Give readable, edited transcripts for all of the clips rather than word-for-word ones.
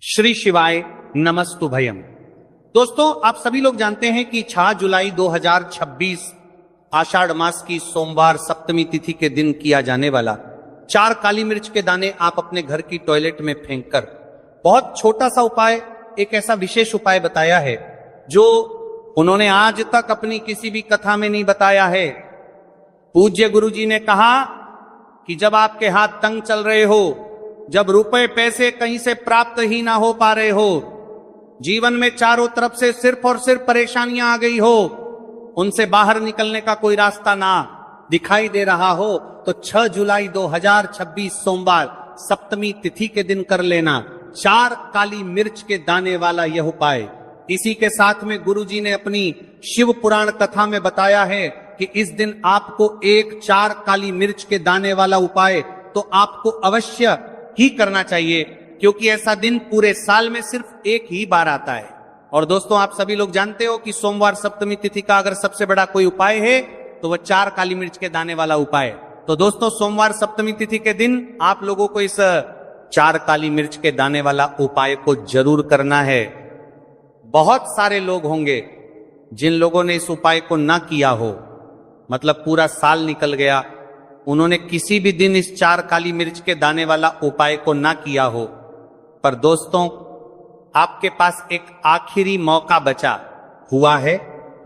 श्री शिवाय नमस्तुभयम। दोस्तों, आप सभी लोग जानते हैं कि 6 जुलाई 2026 आषाढ़ मास की सोमवार सप्तमी तिथि के दिन किया जाने वाला 4 काली मिर्च के दाने आप अपने घर की टॉयलेट में फेंककर, बहुत छोटा सा उपाय, एक ऐसा विशेष उपाय बताया है जो उन्होंने आज तक अपनी किसी भी कथा में नहीं बताया है। पूज्य गुरुजी ने कहा कि जब आपके हाथ तंग चल रहे हो, जब रुपए पैसे कहीं से प्राप्त ही ना हो पा रहे हो, जीवन में चारों तरफ से सिर्फ और सिर्फ परेशानियां आ गई हो, उनसे बाहर निकलने का कोई रास्ता ना दिखाई दे रहा हो, तो 6 जुलाई 2026 सोमवार सप्तमी तिथि के दिन कर लेना 4 काली मिर्च के दाने वाला यह उपाय। इसी के साथ में गुरुजी ने अपनी शिव पुराण कथा में बताया है कि इस दिन आपको एक 4 काली मिर्च के दाने वाला उपाय तो आपको अवश्य ही करना चाहिए, क्योंकि ऐसा दिन पूरे साल में सिर्फ एक ही बार आता है। और दोस्तों, आप सभी लोग जानते हो कि सोमवार सप्तमी तिथि का अगर सबसे बड़ा कोई उपाय है तो वह 4 काली मिर्च के दाने वाला उपाय। तो दोस्तों, सोमवार सप्तमी तिथि के दिन आप लोगों को इस 4 काली मिर्च के दाने वाला उपाय को जरूर करना है। बहुत सारे लोग होंगे जिन लोगों ने इस उपाय को ना किया हो, मतलब पूरा साल निकल गया, उन्होंने किसी भी दिन इस 4 काली मिर्च के दाने वाला उपाय को ना किया हो। पर दोस्तों, आपके पास एक आखिरी मौका बचा हुआ है,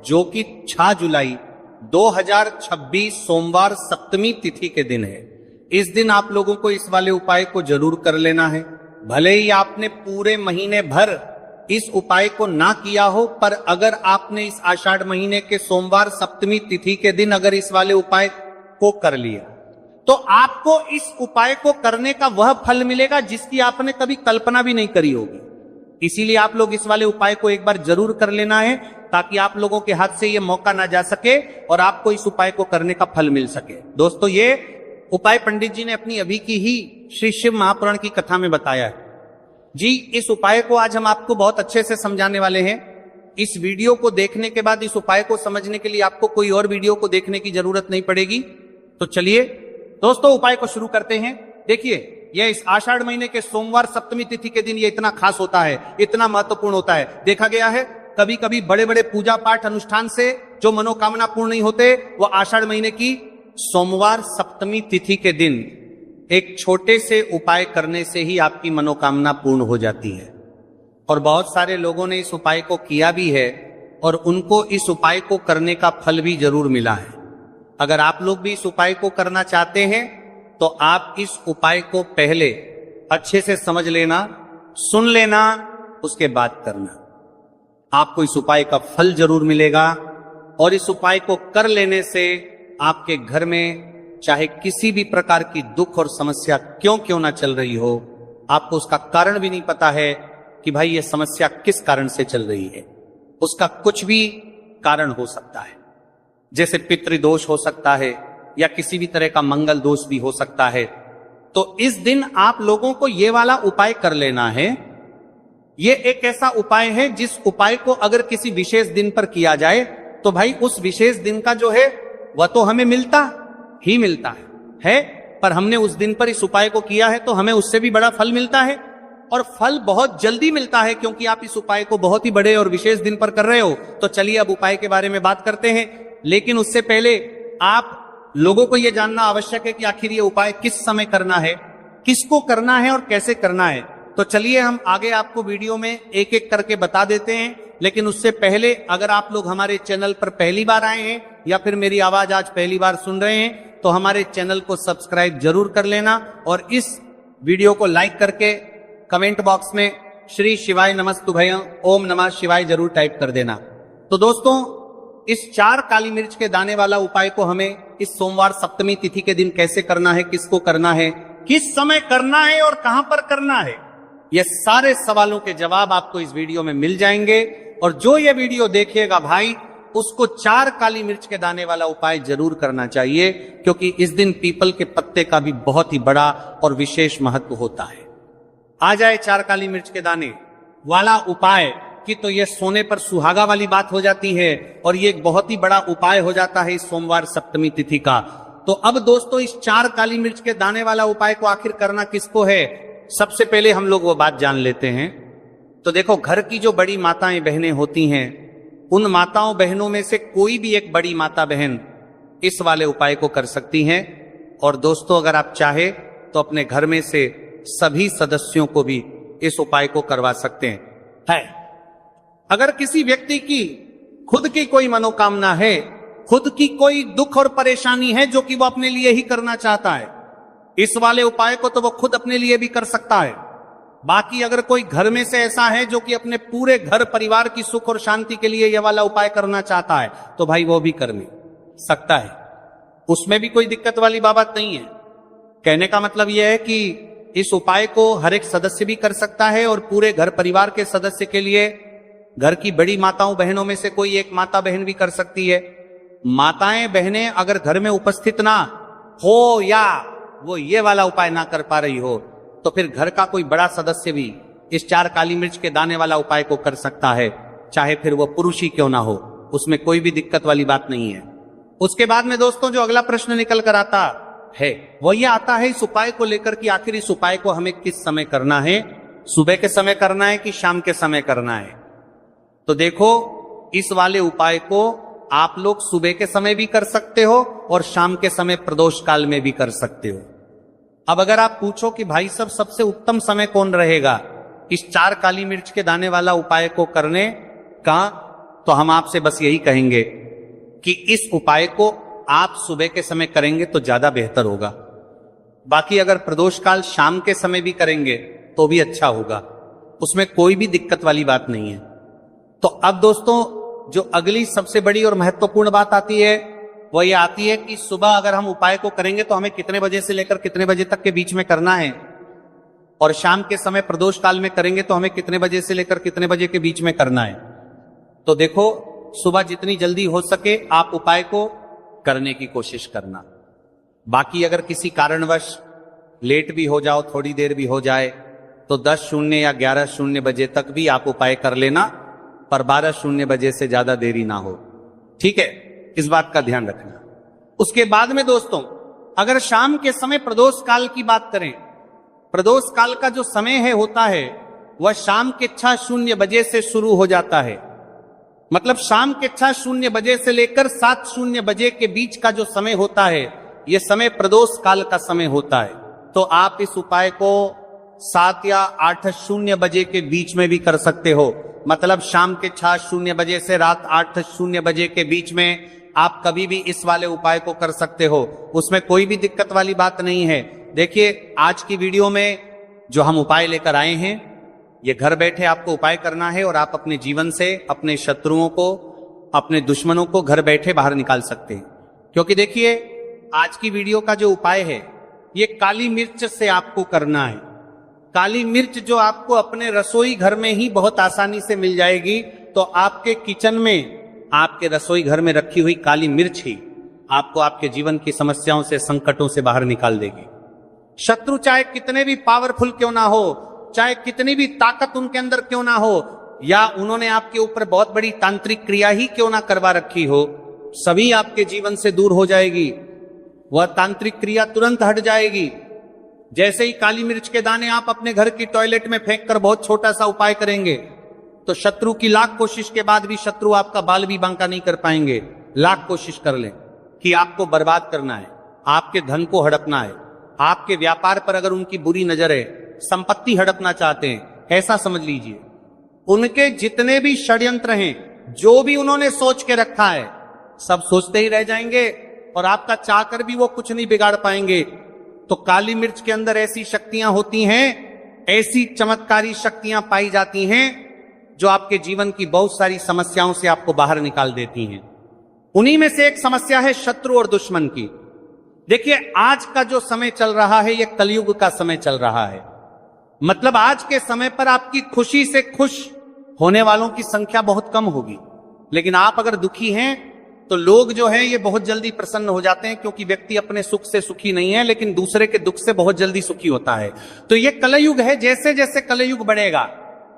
जो कि 6 जुलाई 2026 सोमवार सप्तमी तिथि के दिन है। इस दिन आप लोगों को इस वाले उपाय को जरूर कर लेना है। भले ही आपने पूरे महीने भर इस उपाय को ना किया हो, पर अगर आपने इस आषाढ़ महीने के सोमवार सप्तमी तिथि के दिन अगर इस वाले उपाय को कर लिया, तो आपको इस उपाय को करने का वह फल मिलेगा जिसकी आपने कभी कल्पना भी नहीं करी होगी। इसीलिए आप लोग इस वाले उपाय को एक बार जरूर कर लेना है, ताकि आप लोगों के हाथ से यह मौका ना जा सके और आपको इस उपाय को करने का फल मिल सके। दोस्तों, ये उपाय पंडित जी ने अपनी अभी की ही श्री शिव महापुराण की कथा में बताया है जी। इस उपाय को आज हम आपको बहुत अच्छे से समझाने वाले हैं। इस वीडियो को देखने के बाद इस उपाय को समझने के लिए आपको कोई और वीडियो को देखने की जरूरत नहीं पड़ेगी। तो चलिए दोस्तों, उपाय को शुरू करते हैं। देखिए, यह इस आषाढ़ महीने के सोमवार सप्तमी तिथि के दिन ये इतना खास होता है, इतना महत्वपूर्ण होता है। देखा गया है कभी कभी बड़े बड़े पूजा पाठ अनुष्ठान से जो मनोकामना पूर्ण नहीं होते, वो आषाढ़ महीने की सोमवार सप्तमी तिथि के दिन एक छोटे से उपाय करने से ही आपकी मनोकामना पूर्ण हो जाती है। और बहुत सारे लोगों ने इस उपाय को किया भी है और उनको इस उपाय को करने का फल भी जरूर मिला है। अगर आप लोग भी इस उपाय को करना चाहते हैं तो आप इस उपाय को पहले अच्छे से समझ लेना, सुन लेना, उसके बाद करना। आपको इस उपाय का फल जरूर मिलेगा। और इस उपाय को कर लेने से आपके घर में चाहे किसी भी प्रकार की दुख और समस्या क्यों ना चल रही हो, आपको उसका कारण भी नहीं पता है कि भाई ये समस्या किस कारण से चल रही है। उसका कुछ भी कारण हो सकता है, जैसे पितृदोष हो सकता है या किसी भी तरह का मंगल दोष भी हो सकता है। तो इस दिन आप लोगों को ये वाला उपाय कर लेना है। ये एक ऐसा उपाय है जिस उपाय को अगर किसी विशेष दिन पर किया जाए तो भाई उस विशेष दिन का जो है वह तो हमें मिलता ही मिलता है, पर हमने उस दिन पर इस उपाय को किया है तो हमें उससे भी बड़ा फल मिलता है। और फल बहुत जल्दी मिलता है, क्योंकि आप इस उपाय को बहुत ही बड़े और विशेष दिन पर कर रहे हो। तो चलिए अब उपाय के बारे में बात करते हैं। लेकिन उससे पहले आप लोगों को यह जानना आवश्यक है कि आखिर ये उपाय किस समय करना है, किसको करना है और कैसे करना है। तो चलिए हम आगे आपको वीडियो में एक एक करके बता देते हैं। लेकिन उससे पहले अगर आप लोग हमारे चैनल पर पहली बार आए हैं या फिर मेरी आवाज आज पहली बार सुन रहे हैं, तो हमारे चैनल को सब्सक्राइब जरूर कर लेना और इस वीडियो को लाइक करके कमेंट बॉक्स में श्री शिवाय नमस्तुभयं ओम नमः शिवाय जरूर टाइप कर देना। तो दोस्तों, इस 4 काली मिर्च के दाने वाला उपाय को हमें इस सोमवार सप्तमी तिथि के दिन कैसे करना है, किसको करना है, किस समय करना है और कहां पर करना है, ये सारे सवालों के जवाब आपको इस वीडियो में मिल जाएंगे। और जो ये वीडियो देखेगा भाई, उसको 4 काली मिर्च के दाने वाला उपाय जरूर करना चाहिए, क्योंकि इस दिन पीपल के पत्ते का भी बहुत ही बड़ा और विशेष महत्व होता है। आ जाए 4 काली मिर्च के दाने वाला उपाय की, तो यह सोने पर सुहागा वाली बात हो जाती है और ये एक बहुत ही बड़ा उपाय हो जाता है इस सोमवार सप्तमी तिथि का। तो अब दोस्तों, इस 4 काली मिर्च के दाने वाला उपाय को आखिर करना किसको है, सबसे पहले हम लोग वो बात जान लेते हैं तो देखो, घर की जो बड़ी माताएं बहनें होती हैं, उन माताओं बहनों में से कोई भी एक बड़ी माता बहन इस वाले उपाय को कर सकती हैं। और दोस्तों, अगर आप चाहे तो अपने घर में से सभी सदस्यों को भी इस उपाय को करवा सकते हैं। अगर किसी व्यक्ति की खुद की कोई मनोकामना है, खुद की कोई दुख और परेशानी है जो कि वो अपने लिए ही करना चाहता है, इस वाले उपाय को तो वो खुद अपने लिए भी कर सकता है। बाकी अगर कोई घर में से ऐसा है जो कि अपने पूरे घर परिवार की सुख और शांति के लिए यह वाला उपाय करना चाहता है, तो भाई वो भी कर सकता है, उसमें भी कोई दिक्कत वाली बात नहीं है। कहने का मतलब यह है कि इस उपाय को हर एक सदस्य भी कर सकता है और पूरे घर परिवार के सदस्य के लिए घर की बड़ी माताओं बहनों में से कोई एक माता बहन भी कर सकती है। माताएं बहनें अगर घर में उपस्थित ना हो या वो ये वाला उपाय ना कर पा रही हो, तो फिर घर का कोई बड़ा सदस्य भी इस 4 काली मिर्च के दाने वाला उपाय को कर सकता है, चाहे फिर वो पुरुष ही क्यों ना हो, उसमें कोई भी दिक्कत वाली बात नहीं है। उसके बाद में दोस्तों जो अगला प्रश्न निकल कर आता है वो ये आता है इस उपाय को लेकर कि आखिर इस उपाय को हमें किस समय करना है, सुबह के समय करना है कि शाम के समय करना है। तो देखो, इस वाले उपाय को आप लोग सुबह के समय भी कर सकते हो और शाम के समय प्रदोष काल में भी कर सकते हो। अब अगर आप पूछो कि भाई साहब सबसे उत्तम समय कौन रहेगा इस 4 काली मिर्च के दाने वाला उपाय को करने का, तो हम आपसे बस यही कहेंगे कि इस उपाय को आप सुबह के समय करेंगे तो ज्यादा बेहतर होगा। बाकी अगर प्रदोष काल शाम के समय भी करेंगे तो भी अच्छा होगा, उसमें कोई भी दिक्कत वाली बात नहीं है। तो अब दोस्तों जो अगली सबसे बड़ी और महत्वपूर्ण बात आती है वो ये आती है कि सुबह अगर हम उपाय को करेंगे तो हमें कितने बजे से लेकर कितने बजे तक के बीच में करना है, और शाम के समय प्रदोष काल में करेंगे तो हमें कितने बजे से लेकर कितने बजे के बीच में करना है। तो देखो, सुबह जितनी जल्दी हो सके आप उपाय को करने की कोशिश करना। बाकी अगर किसी कारणवश लेट भी हो जाओ, थोड़ी देर भी हो जाए, तो 10:00 या 11:00 बजे तक भी आप उपाय कर लेना, पर 12:00 बजे से ज्यादा देरी ना हो। ठीक है, इस बात का ध्यान रखना। उसके बाद में दोस्तों अगर शाम के समय प्रदोष काल की बात करें, प्रदोष काल का जो समय है होता है वह शाम के 6:00 बजे से शुरू हो जाता है। मतलब शाम के 6:00 बजे से लेकर 7:00 बजे के बीच का जो समय होता है, यह समय प्रदोष काल का समय होता है। तो आप इस उपाय को 7 या 8:00 बजे के बीच में भी कर सकते हो। मतलब शाम के 6:00 बजे से रात 8:00 बजे के बीच में आप कभी भी इस वाले उपाय को कर सकते हो, उसमें कोई भी दिक्कत वाली बात नहीं है। देखिए, आज की वीडियो में जो हम उपाय लेकर आए हैं, ये घर बैठे आपको उपाय करना है और आप अपने जीवन से अपने शत्रुओं को, अपने दुश्मनों को घर बैठे बाहर निकाल सकते हैं। क्योंकि देखिए, आज की वीडियो का जो उपाय है ये काली मिर्च से आपको करना है। काली मिर्च जो आपको अपने रसोई घर में ही बहुत आसानी से मिल जाएगी। तो आपके किचन में, आपके रसोई घर में रखी हुई काली मिर्च ही आपको आपके जीवन की समस्याओं से, संकटों से बाहर निकाल देगी। शत्रु चाहे कितने भी पावरफुल क्यों ना हो, चाहे कितनी भी ताकत उनके अंदर क्यों ना हो, या उन्होंने आपके ऊपर बहुत बड़ी तांत्रिक क्रिया ही क्यों ना करवा रखी हो, सभी आपके जीवन से दूर हो जाएगी। वह तांत्रिक क्रिया तुरंत हट जाएगी। जैसे ही काली मिर्च के दाने आप अपने घर की टॉयलेट में फेंक कर बहुत छोटा सा उपाय करेंगे, तो शत्रु की लाख कोशिश के बाद भी शत्रु आपका बाल भी बांका नहीं कर पाएंगे। लाख कोशिश कर लें कि आपको बर्बाद करना है, आपके धन को हड़पना है, आपके व्यापार पर अगर उनकी बुरी नजर है, संपत्ति हड़पना चाहते हैं, ऐसा समझ लीजिए। उनके जितने भी षड्यंत्र हैं, जो भी उन्होंने सोच के रखा है, सब सोचते ही रह जाएंगे और आपका चाहकर भी वो कुछ नहीं बिगाड़ पाएंगे। तो काली मिर्च के अंदर ऐसी शक्तियां होती हैं, ऐसी चमत्कारी शक्तियां पाई जाती हैं जो आपके जीवन की बहुत सारी समस्याओं से आपको बाहर निकाल देती हैं। उन्हीं में से एक समस्या है शत्रु और दुश्मन की। देखिए, आज का जो समय चल रहा है यह कलयुग का समय चल रहा है। मतलब आज के समय पर आपकी खुशी से खुश होने वालों की संख्या बहुत कम होगी, लेकिन आप अगर दुखी हैं तो लोग जो है ये बहुत जल्दी प्रसन्न हो जाते हैं, क्योंकि व्यक्ति अपने सुख से सुखी नहीं है लेकिन दूसरे के दुख से बहुत जल्दी सुखी होता है। तो ये कलयुग है। जैसे जैसे कलयुग बढ़ेगा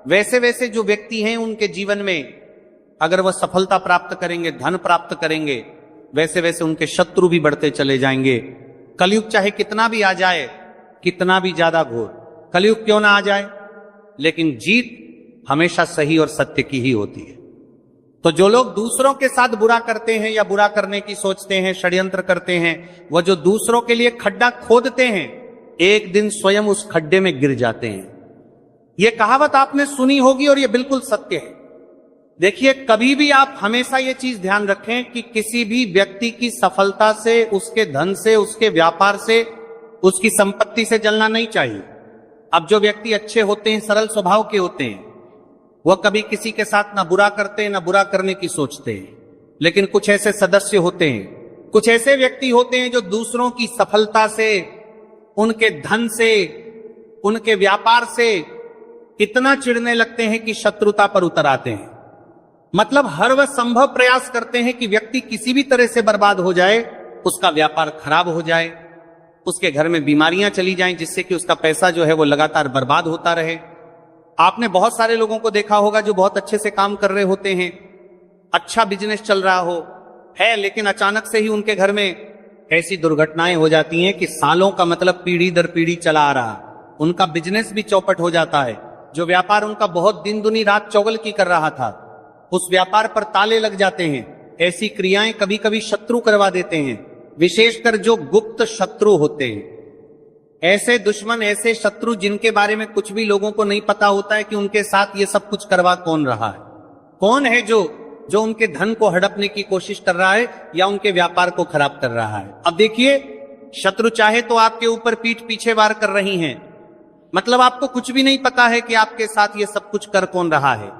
वैसे वैसे जो व्यक्ति हैं उनके जीवन में अगर वह सफलता प्राप्त करेंगे, धन प्राप्त करेंगे, वैसे वैसे उनके शत्रु भी बढ़ते चले जाएंगे। कलयुग चाहे कितना भी आ जाए, कितना भी ज्यादा घोर कलयुग क्यों ना आ जाए, लेकिन जीत हमेशा सही और सत्य की ही होती है। तो जो लोग दूसरों के साथ बुरा करते हैं या बुरा करने की सोचते हैं, षड्यंत्र करते हैं, वह जो दूसरों के लिए खड्डा खोदते हैं, एक दिन स्वयं उस खड्डे में गिर जाते हैं। यह कहावत आपने सुनी होगी और यह बिल्कुल सत्य है। देखिए, कभी भी आप हमेशा यह चीज ध्यान रखें कि किसी भी व्यक्ति की सफलता से, उसके धन से, उसके व्यापार से, उसकी संपत्ति से जलना नहीं चाहिए। अब जो व्यक्ति अच्छे होते हैं, सरल स्वभाव के होते हैं, वह कभी किसी के साथ ना बुरा करते हैं, ना बुरा करने की सोचते हैं। लेकिन कुछ ऐसे सदस्य होते हैं, कुछ ऐसे व्यक्ति होते हैं जो दूसरों की सफलता से, उनके धन से, उनके व्यापार से इतना चिढ़ने लगते हैं कि शत्रुता पर उतर आते हैं। मतलब हर वह संभव प्रयास करते हैं कि व्यक्ति किसी भी तरह से बर्बाद हो जाए, उसका व्यापार खराब हो जाए, उसके घर में बीमारियां चली जाएं, जिससे कि उसका पैसा जो है वो लगातार बर्बाद होता रहे। आपने बहुत सारे लोगों को देखा होगा जो बहुत अच्छे से काम कर रहे होते हैं, अच्छा बिजनेस चल रहा है, लेकिन अचानक से ही उनके घर में ऐसी दुर्घटनाएं हो जाती हैं कि सालों का, मतलब पीढ़ी दर पीढ़ी चला आ रहा, उनका बिजनेस भी चौपट हो जाता है। जो व्यापार उनका बहुत दिन दुनी रात चौगल की कर रहा था, उस व्यापार पर ताले लग जाते हैं। ऐसी क्रियाएं कभी कभी शत्रु करवा देते हैं, विशेषकर जो गुप्त शत्रु होते हैं। ऐसे दुश्मन, ऐसे शत्रु जिनके बारे में कुछ भी लोगों को नहीं पता होता है कि उनके साथ ये सब कुछ करवा कौन रहा है, कौन है जो उनके धन को हड़पने की कोशिश कर रहा है या उनके व्यापार को खराब कर रहा है। अब देखिए, शत्रु चाहे तो आपके ऊपर पीठ पीछे वार कर रही हैं, मतलब आपको कुछ भी नहीं पता है कि आपके साथ ये सब कुछ कर कौन रहा है।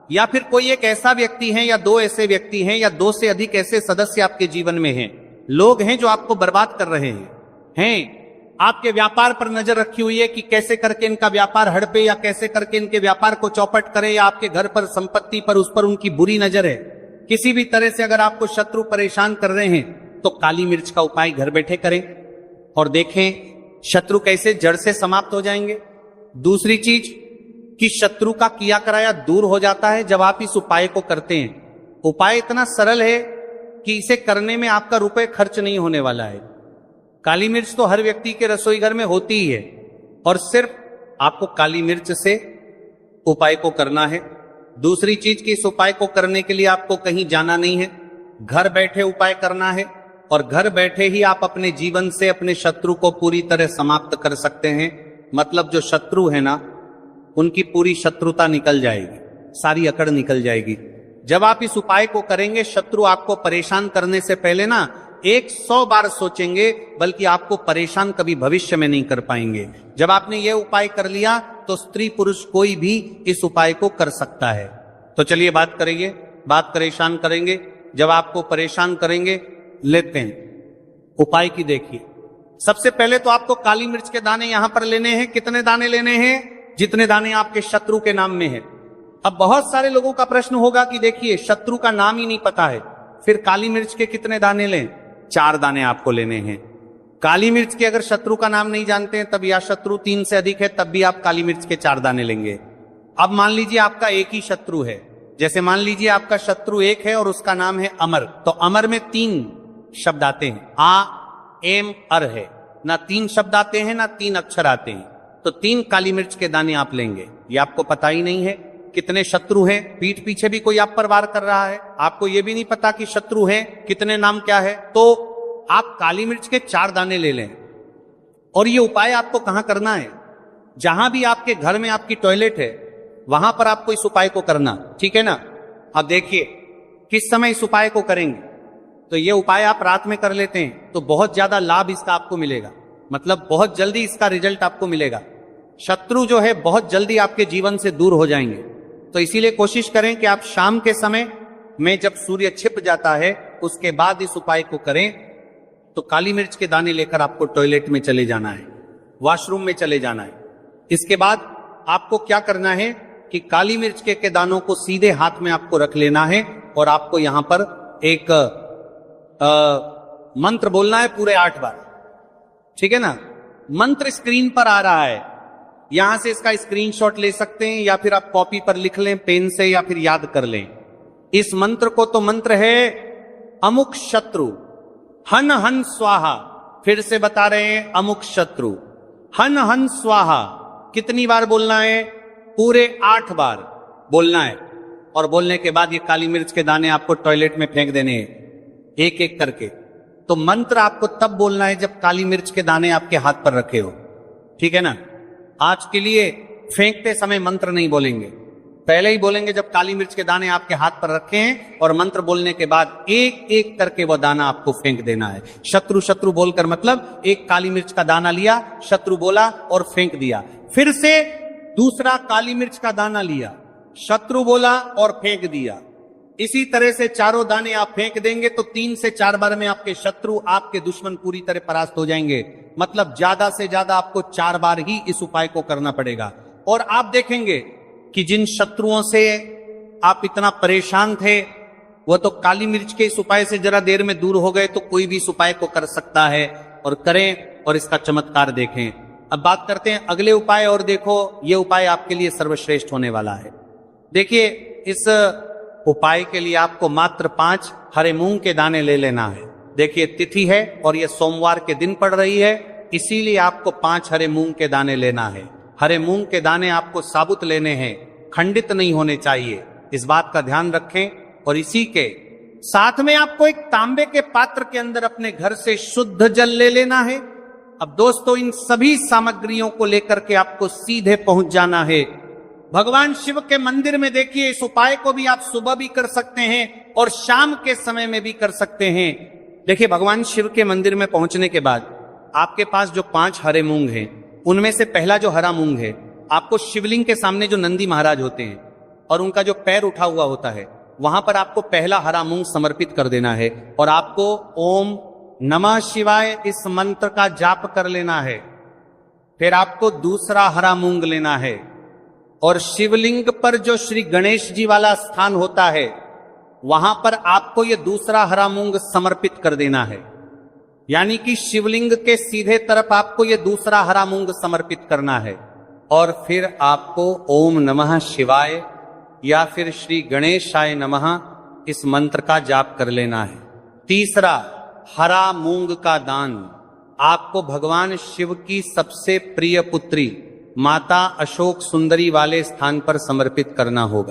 या फिर कोई एक ऐसा व्यक्ति है या दो ऐसे व्यक्ति हैं या दो से अधिक ऐसे सदस्य आपके जीवन में हैं, लोग हैं जो आपको बर्बाद कर रहे हैं। आपके व्यापार पर नजर रखी हुई है कि कैसे करके इनका व्यापार हड़पे या कैसे करके इनके व्यापार को चौपट करे, या आपके घर पर, संपत्ति पर, उस पर उनकी बुरी नजर है। किसी भी तरह से अगर आपको शत्रु परेशान कर रहे हैं तो काली मिर्च का उपाय घर बैठे करें और देखें शत्रु कैसे जड़ से समाप्त हो जाएंगे। दूसरी चीज कि शत्रु का किया कराया दूर हो जाता है जब आप इस उपाय को करते हैं। उपाय इतना सरल है कि इसे करने में आपका रुपए खर्च नहीं होने वाला है। काली मिर्च तो हर व्यक्ति के रसोई घर में होती ही है और सिर्फ आपको काली मिर्च से उपाय को करना है। दूसरी चीज कि इस उपाय को करने के लिए आपको कहीं जाना नहीं है, घर बैठे उपाय करना है और घर बैठे ही आप अपने जीवन से अपने शत्रु को पूरी तरह समाप्त कर सकते हैं। मतलब जो शत्रु है ना, उनकी पूरी शत्रुता निकल जाएगी, सारी अकड़ निकल जाएगी। जब आप इस उपाय को करेंगे, शत्रु आपको परेशान करने से पहले ना 100 बार सोचेंगे, बल्कि आपको परेशान कभी भविष्य में नहीं कर पाएंगे। जब आपने ये उपाय कर लिया तो स्त्री पुरुष कोई भी इस उपाय को कर सकता है। तो चलिए बात करेंगे, बात परेशान करेंगे। जब आपको परेशान करेंगे, लेते हैं उपाय की। देखिए, सबसे पहले तो आपको काली मिर्च के दाने यहां पर लेने हैं। कितने दाने लेने हैं? जितने दाने आपके शत्रु के नाम में है। अब बहुत सारे लोगों का प्रश्न होगा कि देखिए, शत्रु का नाम ही नहीं पता है, फिर काली मिर्च के कितने दाने लें? 4 दाने आपको लेने हैं। काली मिर्च के अगर शत्रु का नाम नहीं जानते हैं तब, या शत्रु 3 से अधिक है तब भी आप काली मिर्च के 4 दाने लेंगे। अब मान लीजिए आपका एक ही शत्रु है, जैसे मान लीजिए आपका शत्रु एक है और उसका नाम है अमर, तो अमर में 3 शब्द आते हैं, आ, एम, अर है ना। 3 शब्द आते हैं ना 3 अक्षर आते हैं। तो 3 काली मिर्च के दाने आप लेंगे। ये आपको पता ही नहीं है कितने शत्रु हैं, पीठ पीछे भी कोई आप पर वार कर रहा है, आपको ये भी नहीं पता कि शत्रु हैं कितने, नाम क्या है, तो आप काली मिर्च के 4 दाने ले लें। और ये उपाय आपको कहां करना है? जहां भी आपके घर में आपकी टॉयलेट है वहां पर आपको इस उपाय को करना, ठीक है ना। अब देखिए किस समय इस उपाय को करेंगे। तो ये उपाय आप रात में कर लेते हैं तो बहुत ज्यादा लाभ इसका आपको मिलेगा, मतलब बहुत जल्दी इसका रिजल्ट आपको मिलेगा। शत्रु जो है बहुत जल्दी आपके जीवन से दूर हो जाएंगे। तो इसीलिए कोशिश करें कि आप शाम के समय में, जब सूर्य छिप जाता है, उसके बाद इस उपाय को करें। तो काली मिर्च के दाने लेकर आपको टॉयलेट में चले जाना है, वॉशरूम में चले जाना है। इसके बाद आपको क्या करना है कि काली मिर्च के दानों को सीधे हाथ में आपको रख लेना है और आपको यहां पर एक मंत्र बोलना है पूरे 8 बार, ठीक है ना। मंत्र स्क्रीन पर आ रहा है, यहां से इसका स्क्रीनशॉट ले सकते हैं या फिर आप कॉपी पर लिख लें पेन से, या फिर याद कर लें इस मंत्र को। तो मंत्र है अमुक शत्रु हन हन स्वाहा। फिर से बता रहे हैं, अमुक शत्रु हन हन स्वाहा। कितनी बार बोलना है? पूरे 8 बार। बोलना है, और बोलने के बाद ये काली मिर्च के दाने आपको टॉयलेट में फेंक देने हैं, एक एक करके। तो मंत्र आपको तब बोलना है जब काली मिर्च के दाने आपके हाथ पर रखे हो, ठीक है ना। आज के लिए फेंकते समय मंत्र नहीं बोलेंगे, पहले ही बोलेंगे जब काली मिर्च के दाने आपके हाथ पर रखे हैं, और मंत्र बोलने के बाद एक एक करके वो दाना आपको फेंक देना है। शत्रु शत्रु बोलकर मतलब एक काली मिर्च का दाना लिया, शत्रु बोला और फेंक दिया, फिर से दूसरा काली मिर्च का दाना लिया, शत्रु बोला और फेंक दिया। इसी तरह से चारों दाने आप फेंक देंगे तो 3 से 4 बार में आपके शत्रु, आपके दुश्मन पूरी तरह परास्त हो जाएंगे। मतलब ज्यादा से ज्यादा आपको 4 बार ही इस उपाय को करना पड़ेगा। और आप देखेंगे कि जिन शत्रुओं से आप इतना परेशान थे वो तो काली मिर्च के इस उपाय से जरा देर में दूर हो गए, तो कोई भी इस उपाय को कर सकता है, और करें और इसका चमत्कार देखें। अब बात करते हैं अगले उपाय, और देखो ये उपाय आपके लिए सर्वश्रेष्ठ होने वाला है। देखिए, इस उपाय के लिए आपको मात्र 5 हरे मूंग के दाने ले लेना है। देखिए तिथि है और ये सोमवार के दिन पड़ रही है, इसीलिए आपको 5 हरे मूंग के दाने लेना है। हरे मूंग के दाने आपको साबुत लेने हैं, खंडित नहीं होने चाहिए, इस बात का ध्यान रखें। और इसी के साथ में आपको एक तांबे के पात्र के अंदर अपने घर से शुद्ध जल ले लेना है। अब दोस्तों, इन सभी सामग्रियों को लेकर के आपको सीधे पहुंच जाना है भगवान शिव के मंदिर में। देखिए, इस उपाय को भी आप सुबह भी कर सकते हैं और शाम के समय में भी कर सकते हैं। देखिए, भगवान शिव के मंदिर में पहुंचने के बाद आपके पास जो 5 हरे मूंग हैं, उनमें से पहला जो हरा मूंग है, आपको शिवलिंग के सामने जो नंदी महाराज होते हैं और उनका जो पैर उठा हुआ होता है, वहां पर आपको पहला हरा मूंग समर्पित कर देना है, और आपको ओम नमः शिवाय इस मंत्र का जाप कर लेना है। फिर आपको दूसरा हरा मूंग लेना है, और शिवलिंग पर जो श्री गणेश जी वाला स्थान होता है, वहां पर आपको यह दूसरा हरा मूंग समर्पित कर देना है। यानी कि शिवलिंग के सीधे तरफ आपको यह दूसरा हरा मूंग समर्पित करना है, और फिर आपको ओम नमः शिवाय या फिर श्री गणेशाय नमः इस मंत्र का जाप कर लेना है। तीसरा, हरा मूंग का दान आपको भगवान शिव की सबसे प्रिय पुत्री माता अशोक सुंदरी वाले स्थान पर समर्पित करना होगा।